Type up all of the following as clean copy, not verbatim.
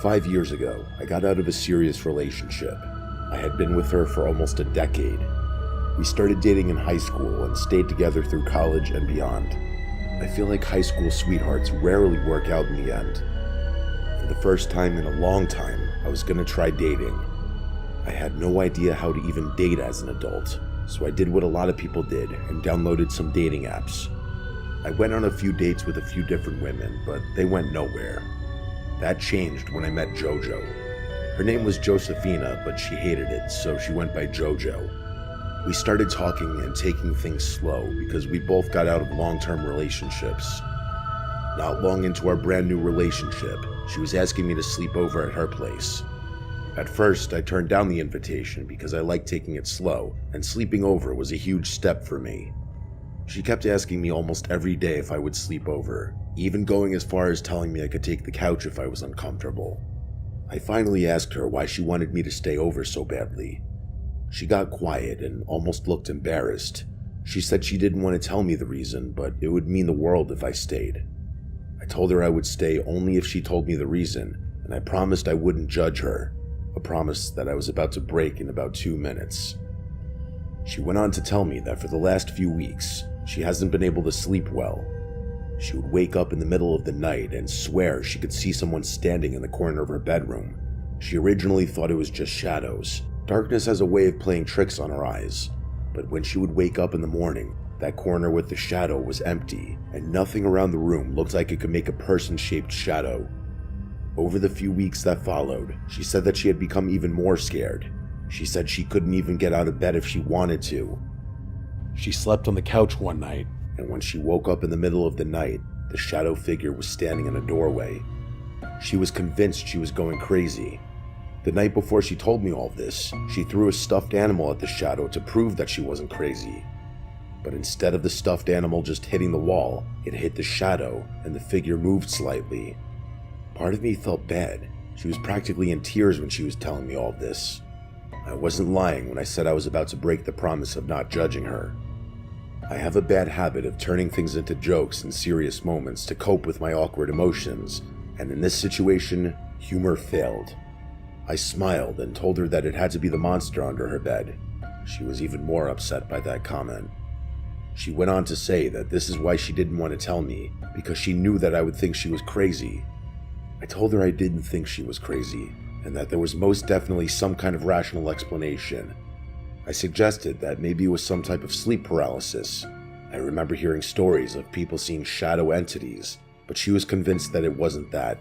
5 years ago, I got out of a serious relationship. I had been with her for almost a decade. We started dating in high school and stayed together through college and beyond. I feel like high school sweethearts rarely work out in the end. For the first time in a long time, I was gonna try dating. I had no idea how to even date as an adult, so I did what a lot of people did and downloaded some dating apps. I went on a few dates with a few different women, but they went nowhere. That changed when I met JoJo. Her name was Josephina, but she hated it, so she went by JoJo. We started talking and taking things slow because we both got out of long-term relationships. Not long into our brand new relationship, she was asking me to sleep over at her place. At first, I turned down the invitation because I liked taking it slow, and sleeping over was a huge step for me. She kept asking me almost every day if I would sleep over, even going as far as telling me I could take the couch if I was uncomfortable. I finally asked her why she wanted me to stay over so badly. She got quiet and almost looked embarrassed. She said she didn't want to tell me the reason, but it would mean the world if I stayed. I told her I would stay only if she told me the reason, and I promised I wouldn't judge her, a promise that I was about to break in about 2 minutes. She went on to tell me that for the last few weeks, she hasn't been able to sleep well. She would wake up in the middle of the night and swear she could see someone standing in the corner of her bedroom. She originally thought it was just shadows. Darkness has a way of playing tricks on her eyes, but when she would wake up in the morning, that corner with the shadow was empty, and nothing around the room looked like it could make a person-shaped shadow. Over the few weeks that followed, she said that she had become even more scared. She said she couldn't even get out of bed if she wanted to. She slept on the couch one night, and when she woke up in the middle of the night, the shadow figure was standing in a doorway. She was convinced she was going crazy. The night before she told me all this, she threw a stuffed animal at the shadow to prove that she wasn't crazy. But instead of the stuffed animal just hitting the wall, it hit the shadow, and the figure moved slightly. Part of me felt bad. She was practically in tears when she was telling me all this. I wasn't lying when I said I was about to break the promise of not judging her. I have a bad habit of turning things into jokes in serious moments to cope with my awkward emotions, and in this situation, humor failed. I smiled and told her that it had to be the monster under her bed. She was even more upset by that comment. She went on to say that this is why she didn't want to tell me, because she knew that I would think she was crazy. I told her I didn't think she was crazy, and that there was most definitely some kind of rational explanation. I suggested that maybe it was some type of sleep paralysis. I remember hearing stories of people seeing shadow entities, but she was convinced that it wasn't that.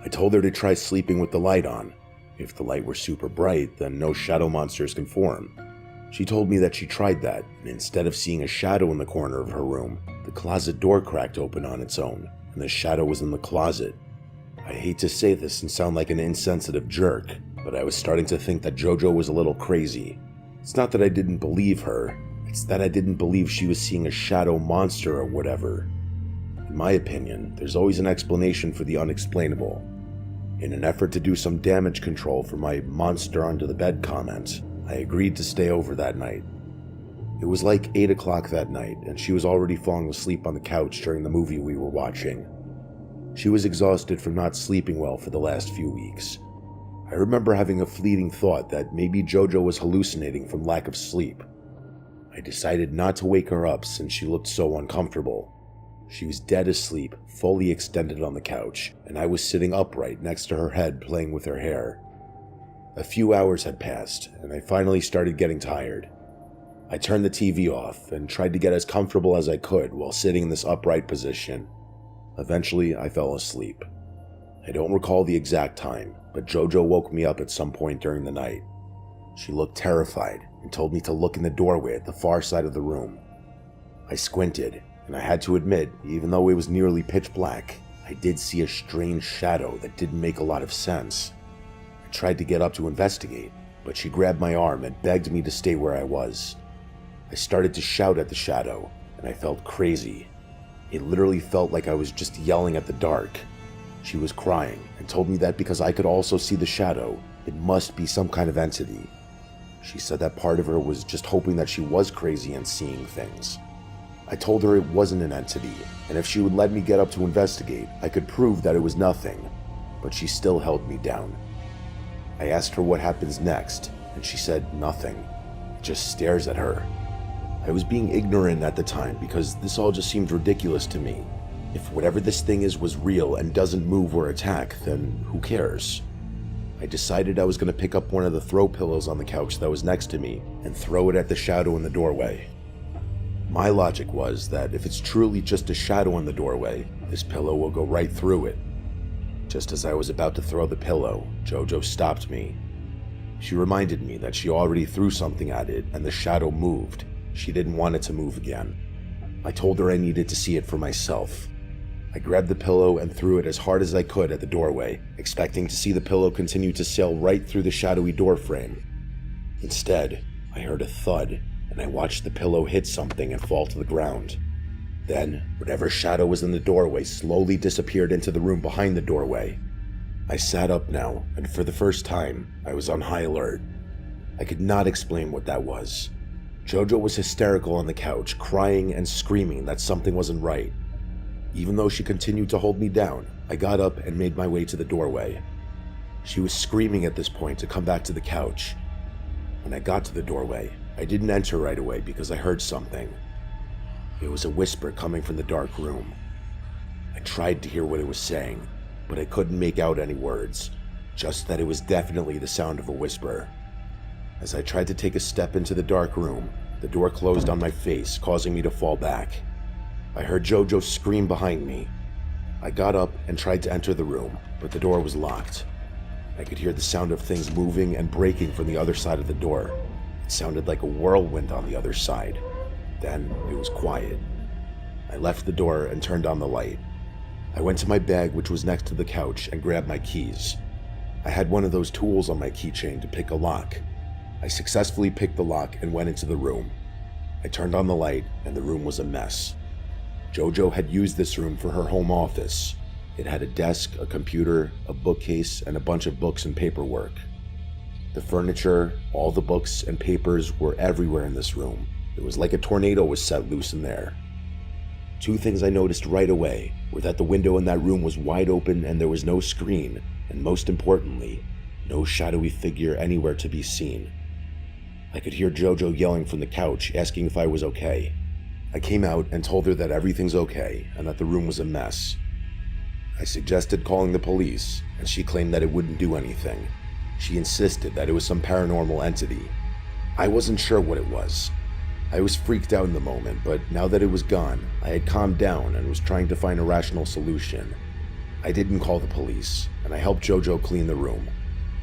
I told her to try sleeping with the light on. If the light were super bright, then no shadow monsters can form. She told me that she tried that, and instead of seeing a shadow in the corner of her room, the closet door cracked open on its own, and the shadow was in the closet. I hate to say this and sound like an insensitive jerk, but I was starting to think that JoJo was a little crazy. It's not that I didn't believe her, it's that I didn't believe she was seeing a shadow monster or whatever. In my opinion, there's always an explanation for the unexplainable. In an effort to do some damage control for my monster under the bed comment, I agreed to stay over that night. It was like 8 o'clock that night, and she was already falling asleep on the couch during the movie we were watching. She was exhausted from not sleeping well for the last few weeks. I remember having a fleeting thought that maybe JoJo was hallucinating from lack of sleep. I decided not to wake her up since she looked so uncomfortable. She was dead asleep, fully extended on the couch, and I was sitting upright next to her head playing with her hair. A few hours had passed, and I finally started getting tired. I turned the TV off and tried to get as comfortable as I could while sitting in this upright position. Eventually, I fell asleep. I don't recall the exact time, but JoJo woke me up at some point during the night. She looked terrified and told me to look in the doorway at the far side of the room. I squinted, and I had to admit, even though it was nearly pitch black, I did see a strange shadow that didn't make a lot of sense. I tried to get up to investigate, but she grabbed my arm and begged me to stay where I was. I started to shout at the shadow, and I felt crazy. It literally felt like I was just yelling at the dark. She was crying and told me that because I could also see the shadow, it must be some kind of entity. She said that part of her was just hoping that she was crazy and seeing things. I told her it wasn't an entity, and if she would let me get up to investigate, I could prove that it was nothing. but she still held me down. I asked her what happens next, and she said nothing. It just stares at her. I was being ignorant at the time because this all just seemed ridiculous to me. If whatever this thing is was real and doesn't move or attack, then who cares? I decided I was going to pick up one of the throw pillows on the couch that was next to me and throw it at the shadow in the doorway. My logic was that if it's truly just a shadow in the doorway, this pillow will go right through it. Just as I was about to throw the pillow, JoJo stopped me. She reminded me that she already threw something at it and the shadow moved. She didn't want it to move again. I told her I needed to see it for myself. I grabbed the pillow and threw it as hard as I could at the doorway, expecting to see the pillow continue to sail right through the shadowy door frame. Instead, I heard a thud, and I watched the pillow hit something and fall to the ground. Then, whatever shadow was in the doorway slowly disappeared into the room behind the doorway. I sat up now, and for the first time, I was on high alert. I could not explain what that was. JoJo was hysterical on the couch, crying and screaming that something wasn't right. Even though she continued to hold me down, I got up and made my way to the doorway. She was screaming at this point to come back to the couch. When I got to the doorway, I didn't enter right away because I heard something. It was a whisper coming from the dark room. I tried to hear what it was saying, but I couldn't make out any words, just that it was definitely the sound of a whisper. As I tried to take a step into the dark room, the door closed on my face, causing me to fall back. I heard JoJo scream behind me. I got up and tried to enter the room, but the door was locked. I could hear the sound of things moving and breaking from the other side of the door. It sounded like a whirlwind on the other side. Then it was quiet. I left the door and turned on the light. I went to my bag, which was next to the couch, and grabbed my keys. I had one of those tools on my keychain to pick a lock. I successfully picked the lock and went into the room. I turned on the light, and the room was a mess. JoJo had used this room for her home office. It had a desk, a computer, a bookcase, and a bunch of books and paperwork. The furniture, all the books and papers were everywhere in this room. It was like a tornado was set loose in there. Two things I noticed right away were that the window in that room was wide open and there was no screen, and most importantly, no shadowy figure anywhere to be seen. I could hear JoJo yelling from the couch, asking if I was okay. I came out and told her that everything's okay and that the room was a mess. I suggested calling the police, and she claimed that it wouldn't do anything. She insisted that it was some paranormal entity. I wasn't sure what it was. I was freaked out in the moment, but now that it was gone, I had calmed down and was trying to find a rational solution. I didn't call the police, and I helped JoJo clean the room.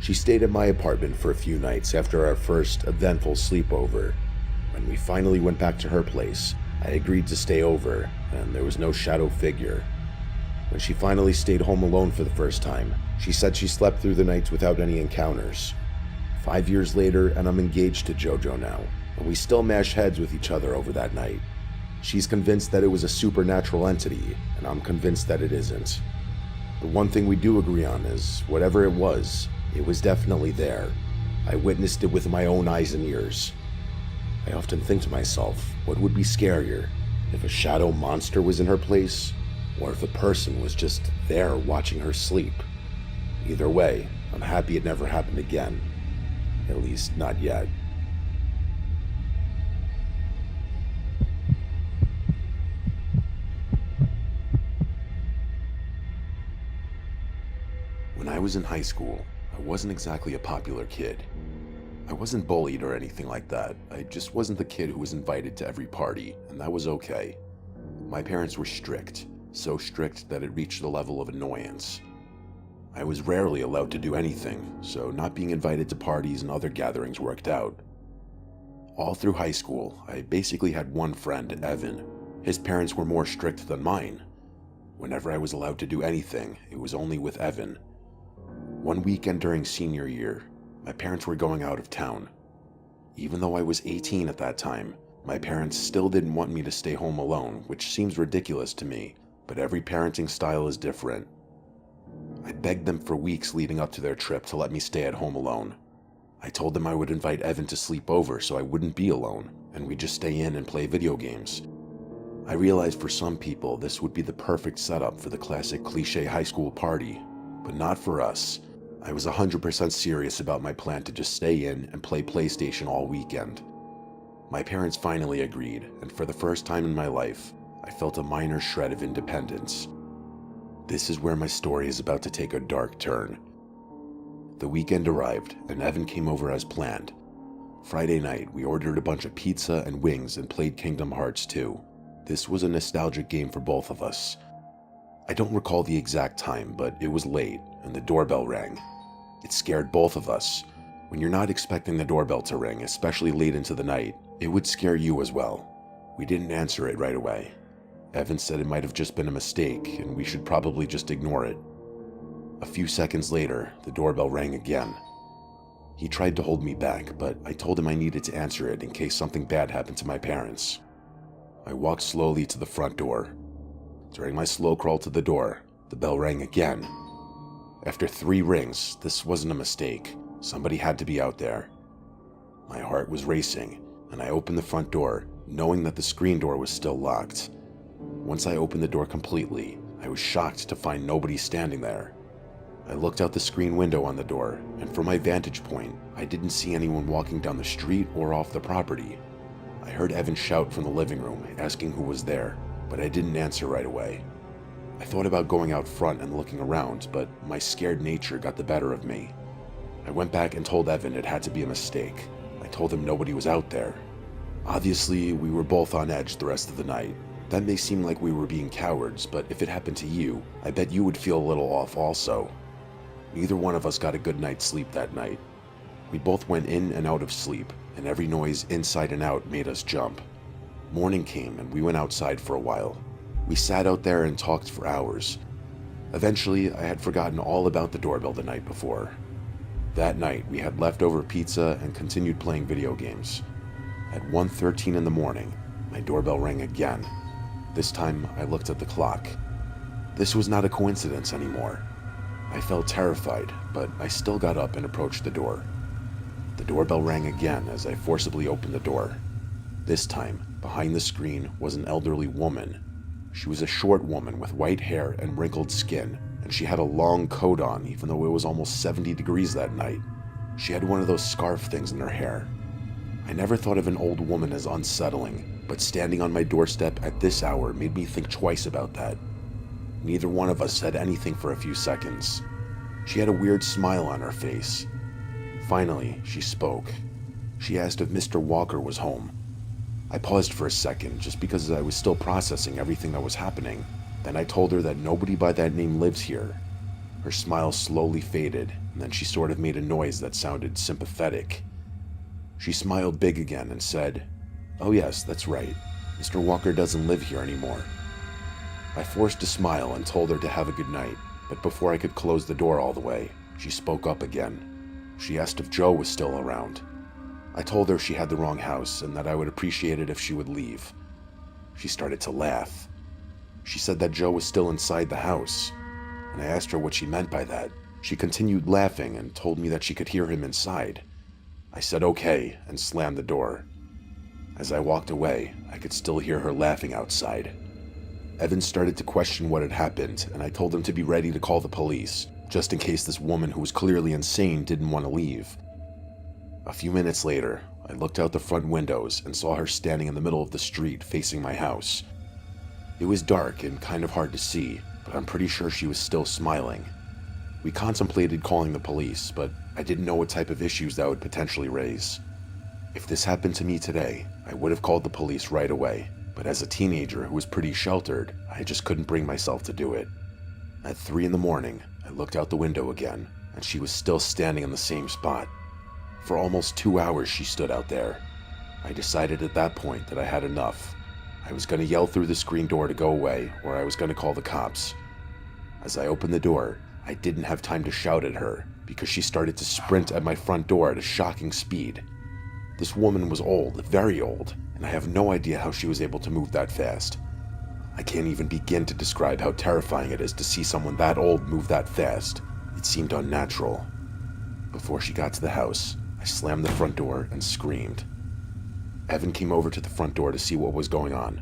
She stayed at my apartment for a few nights after our first eventful sleepover. When we finally went back to her place, I agreed to stay over, and there was no shadow figure. When she finally stayed home alone for the first time, she said she slept through the nights without any encounters. 5 years later, and I'm engaged to JoJo now, and we still mash heads with each other over that night. She's convinced that it was a supernatural entity, and I'm convinced that it isn't. The one thing we do agree on is, whatever it was definitely there. I witnessed it with my own eyes and ears. I often think to myself, what would be scarier, if a shadow monster was in her place, or if a person was just there watching her sleep? Either way, I'm happy it never happened again. At least, not yet. When I was in high school, I wasn't exactly a popular kid. I wasn't bullied or anything like that. I just wasn't the kid who was invited to every party, and that was okay. My parents were strict, so strict that it reached the level of annoyance. I was rarely allowed to do anything, so not being invited to parties and other gatherings worked out. All through high school, I basically had one friend, Evan. His parents were more strict than mine. Whenever I was allowed to do anything, it was only with Evan. One weekend during senior year, my parents were going out of town. Even though I was 18 at that time, my parents still didn't want me to stay home alone, which seems ridiculous to me, but every parenting style is different. I begged them for weeks leading up to their trip to let me stay at home alone. I told them I would invite Evan to sleep over so I wouldn't be alone, and we'd just stay in and play video games. I realized for some people this would be the perfect setup for the classic cliché high school party. But not for us. I was 100% serious about my plan to just stay in and play PlayStation all weekend. My parents finally agreed, and for the first time in my life, I felt a minor shred of independence. This is where my story is about to take a dark turn. The weekend arrived, and Evan came over as planned. Friday night, we ordered a bunch of pizza and wings and played Kingdom Hearts 2. This was a nostalgic game for both of us. I don't recall the exact time, but it was late, and the doorbell rang. It scared both of us. When you're not expecting the doorbell to ring, especially late into the night, it would scare you as well. We didn't answer it right away. Evan said it might have just been a mistake, and we should probably just ignore it. A few seconds later, the doorbell rang again. He tried to hold me back, but I told him I needed to answer it in case something bad happened to my parents. I walked slowly to the front door. During my slow crawl to the door, the bell rang again. After 3 rings, this wasn't a mistake. Somebody had to be out there. My heart was racing, and I opened the front door, knowing that the screen door was still locked. Once I opened the door completely, I was shocked to find nobody standing there. I looked out the screen window on the door, and from my vantage point, I didn't see anyone walking down the street or off the property. I heard Evan shout from the living room, asking who was there, but I didn't answer right away. I thought about going out front and looking around, but my scared nature got the better of me. I went back and told Evan it had to be a mistake. I told him nobody was out there. Obviously, we were both on edge the rest of the night. That may seem like we were being cowards, but if it happened to you, I bet you would feel a little off also. Neither one of us got a good night's sleep that night. We both went in and out of sleep, and every noise inside and out made us jump. Morning came and we went outside for a while. We sat out there and talked for hours. Eventually, I had forgotten all about the doorbell the night before. That night, we had leftover pizza and continued playing video games. At 1:13 in the morning, my doorbell rang again. This time, I looked at the clock. This was not a coincidence anymore. I felt terrified, but I still got up and approached the door. The doorbell rang again as I forcibly opened the door. This time, behind the screen was an elderly woman. She was a short woman with white hair and wrinkled skin, and she had a long coat on even though it was almost 70 degrees that night. She had one of those scarf things in her hair. I never thought of an old woman as unsettling, but standing on my doorstep at this hour made me think twice about that. Neither one of us said anything for a few seconds. She had a weird smile on her face. Finally, she spoke. She asked if Mr. Walker was home. I paused for a second just because I was still processing everything that was happening. Then I told her that nobody by that name lives here. Her smile slowly faded, and then she sort of made a noise that sounded sympathetic. She smiled big again and said, "Oh yes, that's right. Mr. Walker doesn't live here anymore." I forced a smile and told her to have a good night, but before I could close the door all the way, she spoke up again. She asked if Joe was still around. I told her she had the wrong house and that I would appreciate it if she would leave. She started to laugh. She said that Joe was still inside the house, and I asked her what she meant by that. She continued laughing and told me that she could hear him inside. I said okay and slammed the door. As I walked away, I could still hear her laughing outside. Evan started to question what had happened, and I told him to be ready to call the police, just in case this woman who was clearly insane didn't want to leave. A few minutes later, I looked out the front windows and saw her standing in the middle of the street facing my house. It was dark and kind of hard to see, but I'm pretty sure she was still smiling. We contemplated calling the police, but I didn't know what type of issues that would potentially raise. If this happened to me today, I would have called the police right away, but as a teenager who was pretty sheltered, I just couldn't bring myself to do it. At 3 in the morning, I looked out the window again, and she was still standing in the same spot. For almost 2 hours she stood out there. I decided at that point that I had enough. I was going to yell through the screen door to go away, or I was going to call the cops. As I opened the door, I didn't have time to shout at her, because she started to sprint at my front door at a shocking speed. This woman was old, very old, and I have no idea how she was able to move that fast. I can't even begin to describe how terrifying it is to see someone that old move that fast. It seemed unnatural. Before she got to the house, I slammed the front door and screamed. Evan came over to the front door to see what was going on.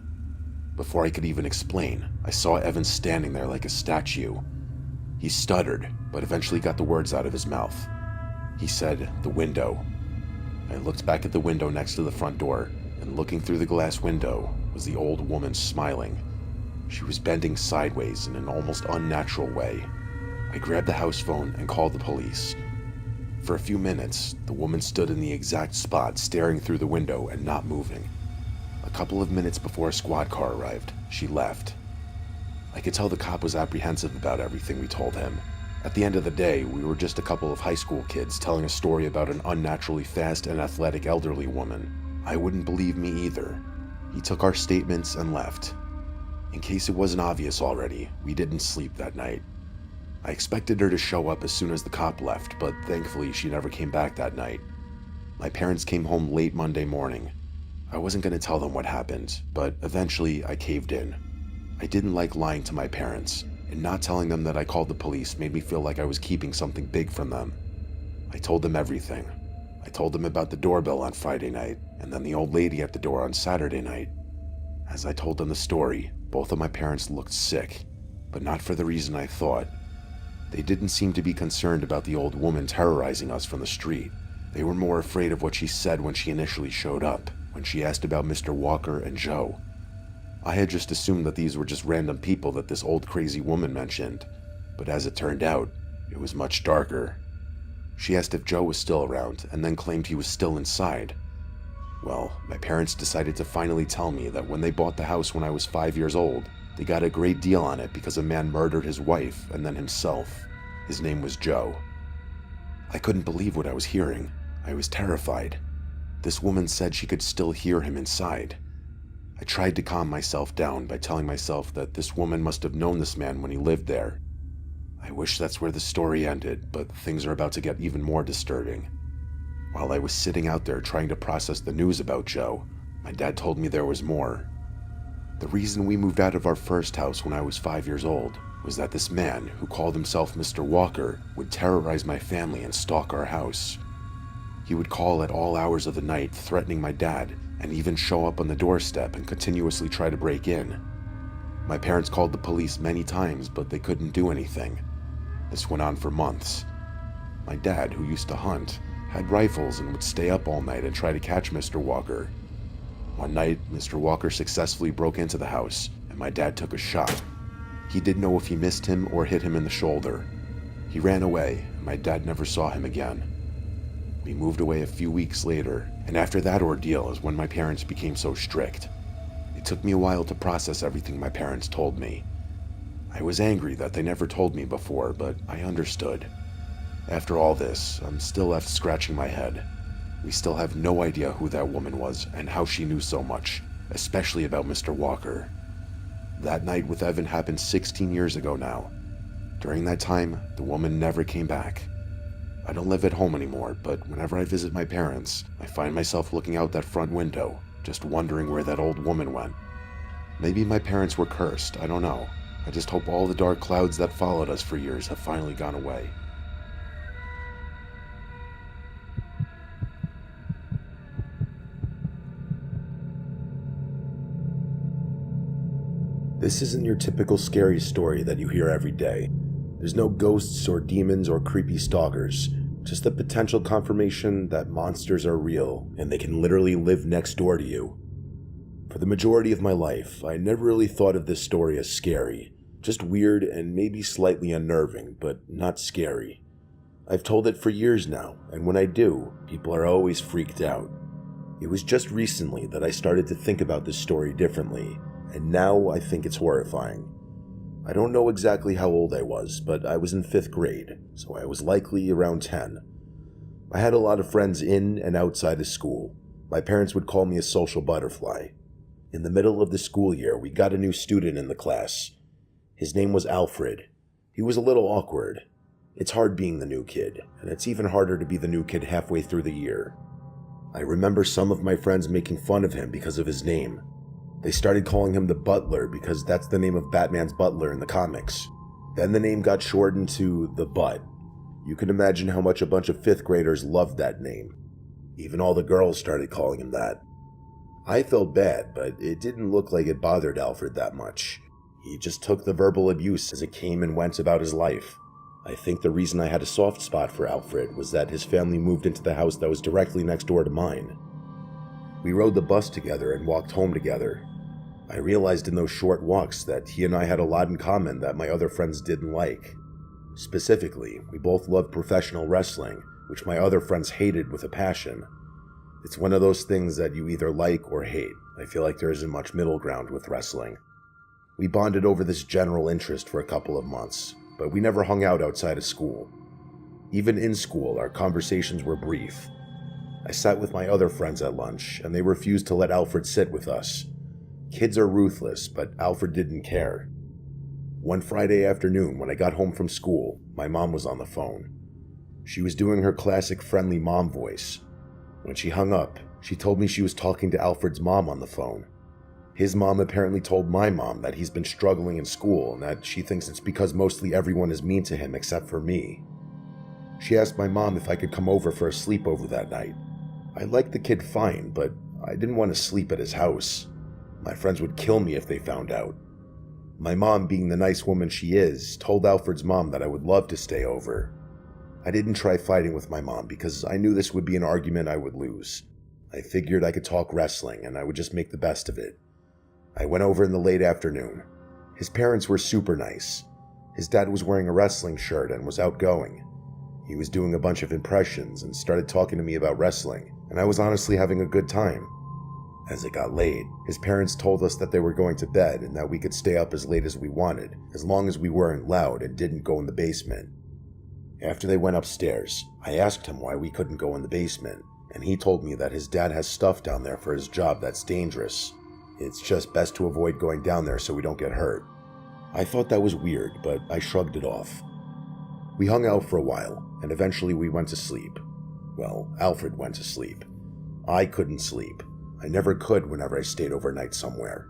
Before I could even explain, I saw Evan standing there like a statue. He stuttered, but eventually got the words out of his mouth. He said, "The window." I looked back at the window next to the front door, and looking through the glass window was the old woman smiling. She was bending sideways in an almost unnatural way. I grabbed the house phone and called the police. For a few minutes, the woman stood in the exact spot, staring through the window and not moving. A couple of minutes before a squad car arrived, she left. I could tell the cop was apprehensive about everything we told him. At the end of the day, we were just a couple of high school kids telling a story about an unnaturally fast and athletic elderly woman. I wouldn't believe me either. He took our statements and left. In case it wasn't obvious already, we didn't sleep that night. I expected her to show up as soon as the cop left, but thankfully she never came back that night. My parents came home late Monday morning. I wasn't going to tell them what happened, but eventually I caved in. I didn't like lying to my parents, and not telling them that I called the police made me feel like I was keeping something big from them. I told them everything. I told them about the doorbell on Friday night, and then the old lady at the door on Saturday night. As I told them the story, both of my parents looked sick, but not for the reason I thought. They didn't seem to be concerned about the old woman terrorizing us from the street. They were more afraid of what she said when she initially showed up, when she asked about Mr. Walker and Joe. I had just assumed that these were just random people that this old crazy woman mentioned, but as it turned out, it was much darker. She asked if Joe was still around, and then claimed he was still inside. Well, my parents decided to finally tell me that when they bought the house when I was 5 years old, they got a great deal on it because a man murdered his wife and then himself. His name was Joe. I couldn't believe what I was hearing. I was terrified. This woman said she could still hear him inside. I tried to calm myself down by telling myself that this woman must have known this man when he lived there. I wish that's where the story ended, but things are about to get even more disturbing. While I was sitting out there trying to process the news about Joe, my dad told me there was more. The reason we moved out of our first house when I was 5 years old was that this man, who called himself Mr. Walker, would terrorize my family and stalk our house. He would call at all hours of the night, threatening my dad, and even show up on the doorstep and continuously try to break in. My parents called the police many times, but they couldn't do anything. This went on for months. My dad, who used to hunt, had rifles and would stay up all night and try to catch Mr. Walker. One night, Mr. Walker successfully broke into the house, and my dad took a shot. He didn't know if he missed him or hit him in the shoulder. He ran away, and my dad never saw him again. We moved away a few weeks later, and after that ordeal is when my parents became so strict. It took me a while to process everything my parents told me. I was angry that they never told me before, but I understood. After all this, I'm still left scratching my head. We still have no idea who that woman was and how she knew so much, especially about Mr. Walker. That night with Evan happened 16 years ago now. During that time, the woman never came back. I don't live at home anymore, but whenever I visit my parents, I find myself looking out that front window, just wondering where that old woman went. Maybe my parents were cursed, I don't know. I just hope all the dark clouds that followed us for years have finally gone away. This isn't your typical scary story that you hear every day. There's no ghosts or demons or creepy stalkers, just the potential confirmation that monsters are real and they can literally live next door to you. For the majority of my life, I never really thought of this story as scary, just weird and maybe slightly unnerving, but not scary. I've told it for years now, and when I do, people are always freaked out. It was just recently that I started to think about this story differently, and now I think it's horrifying. I don't know exactly how old I was, but I was in 5th grade, so I was likely around 10. I had a lot of friends in and outside of school. My parents would call me a social butterfly. In the middle of the school year, we got a new student in the class. His name was Alfred. He was a little awkward. It's hard being the new kid, and it's even harder to be the new kid halfway through the year. I remember some of my friends making fun of him because of his name. They started calling him the Butler because that's the name of Batman's butler in the comics. Then the name got shortened to the Butt. You can imagine how much a bunch of 5th graders loved that name. Even all the girls started calling him that. I felt bad, but it didn't look like it bothered Alfred that much. He just took the verbal abuse as it came and went about his life. I think the reason I had a soft spot for Alfred was that his family moved into the house that was directly next door to mine. We rode the bus together and walked home together. I realized in those short walks that he and I had a lot in common that my other friends didn't like. Specifically, we both loved professional wrestling, which my other friends hated with a passion. It's one of those things that you either like or hate. I feel like there isn't much middle ground with wrestling. We bonded over this general interest for a couple of months, but we never hung out outside of school. Even in school, our conversations were brief. I sat with my other friends at lunch, and they refused to let Alfred sit with us. Kids are ruthless, but Alfred didn't care. One Friday afternoon, when I got home from school, my mom was on the phone. She was doing her classic friendly mom voice. When she hung up, she told me she was talking to Alfred's mom on the phone. His mom apparently told my mom that he's been struggling in school and that she thinks it's because mostly everyone is mean to him except for me. She asked my mom if I could come over for a sleepover that night. I liked the kid fine, but I didn't want to sleep at his house. My friends would kill me if they found out. My mom, being the nice woman she is, told Alfred's mom that I would love to stay over. I didn't try fighting with my mom because I knew this would be an argument I would lose. I figured I could talk wrestling and I would just make the best of it. I went over in the late afternoon. His parents were super nice. His dad was wearing a wrestling shirt and was outgoing. He was doing a bunch of impressions and started talking to me about wrestling, and I was honestly having a good time. As it got late, his parents told us that they were going to bed and that we could stay up as late as we wanted, as long as we weren't loud and didn't go in the basement. After they went upstairs, I asked him why we couldn't go in the basement, and he told me that his dad has stuff down there for his job that's dangerous. It's just best to avoid going down there so we don't get hurt. I thought that was weird, but I shrugged it off. We hung out for a while, and eventually we went to sleep. Well, Alfred went to sleep. I couldn't sleep. I never could whenever I stayed overnight somewhere.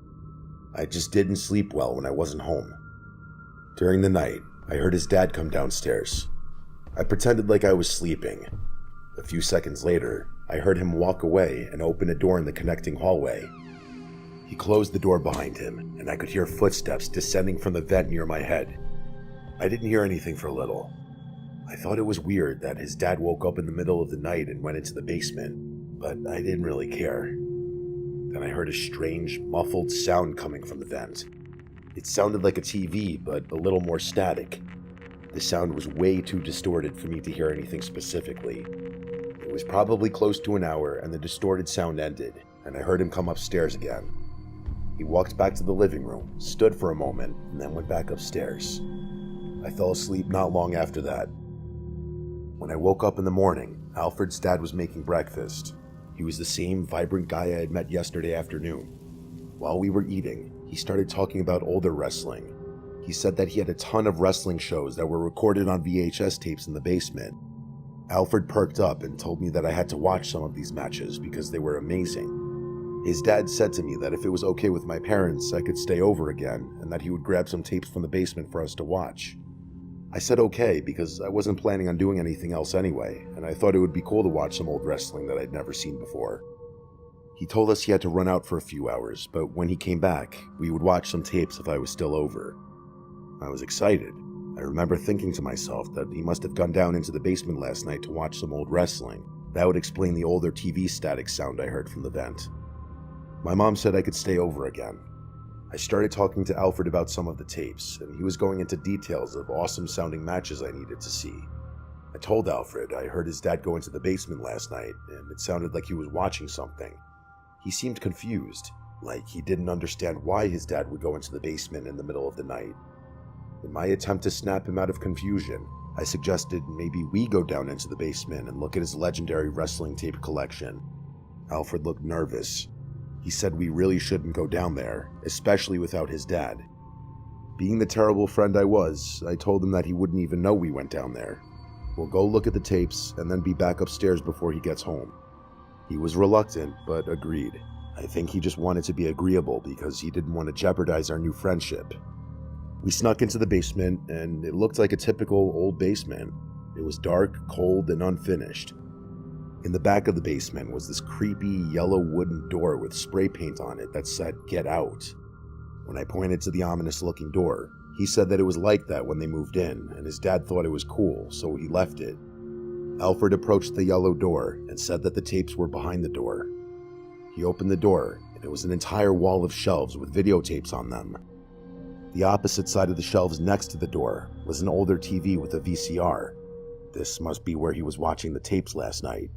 I just didn't sleep well when I wasn't home. During the night, I heard his dad come downstairs. I pretended like I was sleeping. A few seconds later, I heard him walk away and open a door in the connecting hallway. He closed the door behind him, and I could hear footsteps descending from the vent near my head. I didn't hear anything for a little. I thought it was weird that his dad woke up in the middle of the night and went into the basement, but I didn't really care. Then I heard a strange, muffled sound coming from the vent. It sounded like a TV, but a little more static. The sound was way too distorted for me to hear anything specifically. It was probably close to an hour, and the distorted sound ended, and I heard him come upstairs again. He walked back to the living room, stood for a moment, and then went back upstairs. I fell asleep not long after that. When I woke up in the morning, Alfred's dad was making breakfast. He was the same vibrant guy I had met yesterday afternoon. While we were eating, he started talking about older wrestling. He said that he had a ton of wrestling shows that were recorded on VHS tapes in the basement. Alfred perked up and told me that I had to watch some of these matches because they were amazing. His dad said to me that if it was okay with my parents, I could stay over again, and that he would grab some tapes from the basement for us to watch. I said okay because I wasn't planning on doing anything else anyway, and I thought it would be cool to watch some old wrestling that I'd never seen before. He told us he had to run out for a few hours, but when he came back, we would watch some tapes if I was still over. I was excited. I remember thinking to myself that he must have gone down into the basement last night to watch some old wrestling. That would explain the older TV static sound I heard from the vent. My mom said I could stay over again. I started talking to Alfred about some of the tapes, and he was going into details of awesome-sounding matches I needed to see. I told Alfred I heard his dad go into the basement last night, and it sounded like he was watching something. He seemed confused, like he didn't understand why his dad would go into the basement in the middle of the night. In my attempt to snap him out of confusion, I suggested maybe we go down into the basement and look at his legendary wrestling tape collection. Alfred looked nervous. He said we really shouldn't go down there, especially without his dad. Being the terrible friend I was, I told him that he wouldn't even know we went down there. We'll go look at the tapes and then be back upstairs before he gets home. He was reluctant, but agreed. I think he just wanted to be agreeable because he didn't want to jeopardize our new friendship. We snuck into the basement, and it looked like a typical old basement. It was dark, cold, and unfinished. In the back of the basement was this creepy yellow wooden door with spray paint on it that said, "Get out." When I pointed to the ominous-looking door, He said that it was like that when they moved in, and his dad thought it was cool, so he left it. Alfred approached the yellow door and said that the tapes were behind the door. He opened the door, and it was an entire wall of shelves with videotapes on them. The opposite side of the shelves next to the door was an older TV with a VCR. This must be where he was watching the tapes last night.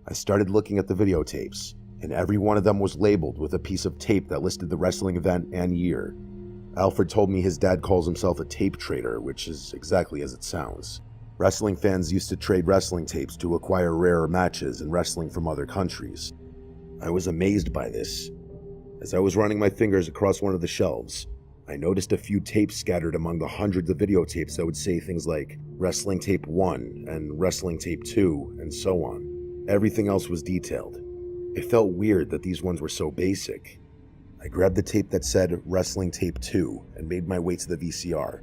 I started looking at the videotapes, and every one of them was labeled with a piece of tape that listed the wrestling event and year. Alfred told me his dad calls himself a tape trader, which is exactly as it sounds. Wrestling fans used to trade wrestling tapes to acquire rarer matches and wrestling from other countries. I was amazed by this. As I was running my fingers across one of the shelves, I noticed a few tapes scattered among the hundreds of videotapes that would say things like Wrestling Tape 1 and Wrestling Tape 2 and so on. Everything else was detailed. It felt weird that these ones were so basic. I grabbed the tape that said Wrestling Tape 2 and made my way to the VCR.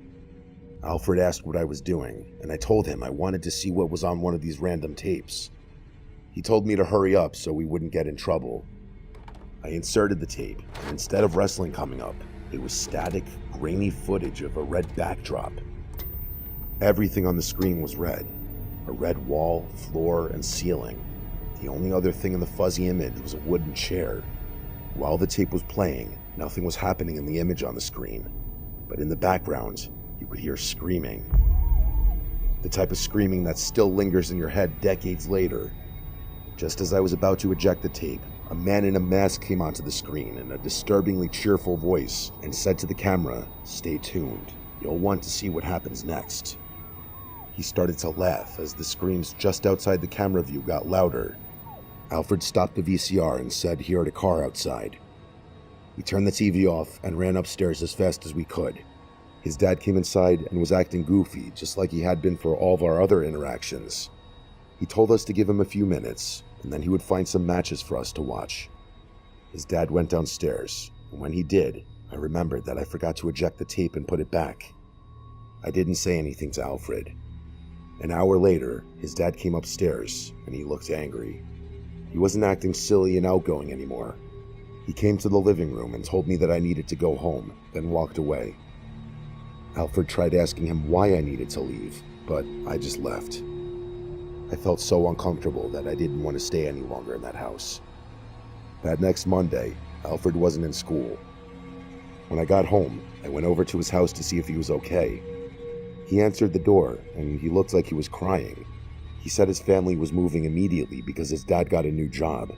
Alfred asked what I was doing, and I told him I wanted to see what was on one of these random tapes. He told me to hurry up so we wouldn't get in trouble. I inserted the tape, and instead of wrestling coming up, it was static, grainy footage of a red backdrop. Everything on the screen was red. A red wall, floor, and ceiling. The only other thing in the fuzzy image was a wooden chair. While the tape was playing, nothing was happening in the image on the screen, but in the background, you could hear screaming. The type of screaming that still lingers in your head decades later. Just as I was about to eject the tape, a man in a mask came onto the screen in a disturbingly cheerful voice and said to the camera, "Stay tuned. You'll want to see what happens next." He started to laugh as the screams just outside the camera view got louder. Alfred stopped the VCR and said he heard a car outside. We turned the TV off and ran upstairs as fast as we could. His dad came inside and was acting goofy, just like he had been for all of our other interactions. He told us to give him a few minutes, and then he would find some matches for us to watch. His dad went downstairs, and when he did, I remembered that I forgot to eject the tape and put it back. I didn't say anything to Alfred. An hour later, his dad came upstairs, and he looked angry. He wasn't acting silly and outgoing anymore. He came to the living room and told me that I needed to go home, then walked away. Alfred tried asking him why I needed to leave, but I just left. I felt so uncomfortable that I didn't want to stay any longer in that house. That next Monday, Alfred wasn't in school. When I got home, I went over to his house to see if he was okay. He answered the door, and he looked like he was crying. He said his family was moving immediately because his dad got a new job.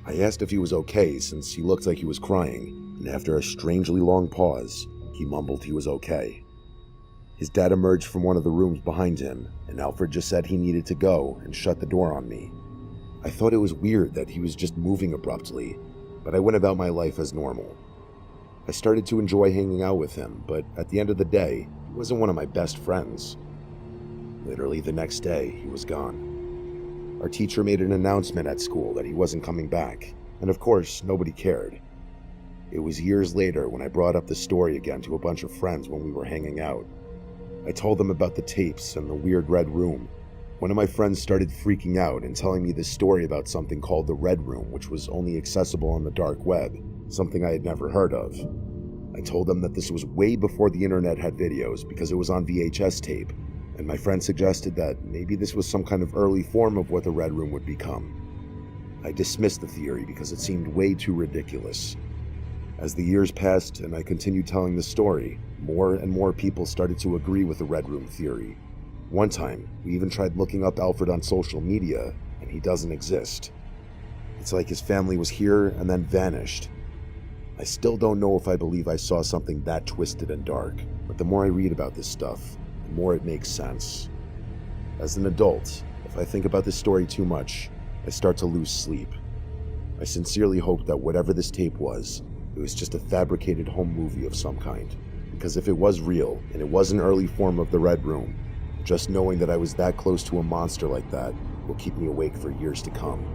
I asked if he was okay since he looked like he was crying, and after a strangely long pause, he mumbled he was okay. His dad emerged from one of the rooms behind him, and Alfred just said he needed to go and shut the door on me. I thought it was weird that he was just moving abruptly, but I went about my life as normal. I started to enjoy hanging out with him, but at the end of the day, he wasn't one of my best friends. Literally the next day, he was gone. Our teacher made an announcement at school that he wasn't coming back, and of course, nobody cared. It was years later when I brought up the story again to a bunch of friends when we were hanging out. I told them about the tapes and the weird red room. One of my friends started freaking out and telling me this story about something called the Red Room, which was only accessible on the dark web, something I had never heard of. I told them that this was way before the internet had videos because it was on VHS tape, and my friend suggested that maybe this was some kind of early form of what the Red Room would become. I dismissed the theory because it seemed way too ridiculous. As the years passed and I continued telling the story, more and more people started to agree with the Red Room theory. One time, we even tried looking up Alfred on social media, and he doesn't exist. It's like his family was here and then vanished. I still don't know if I believe I saw something that twisted and dark, but the more I read about this stuff, the more it makes sense. As an adult, if I think about this story too much, I start to lose sleep. I sincerely hope that whatever this tape was, it was just a fabricated home movie of some kind. Because if it was real, and it was an early form of the Red Room, just knowing that I was that close to a monster like that will keep me awake for years to come.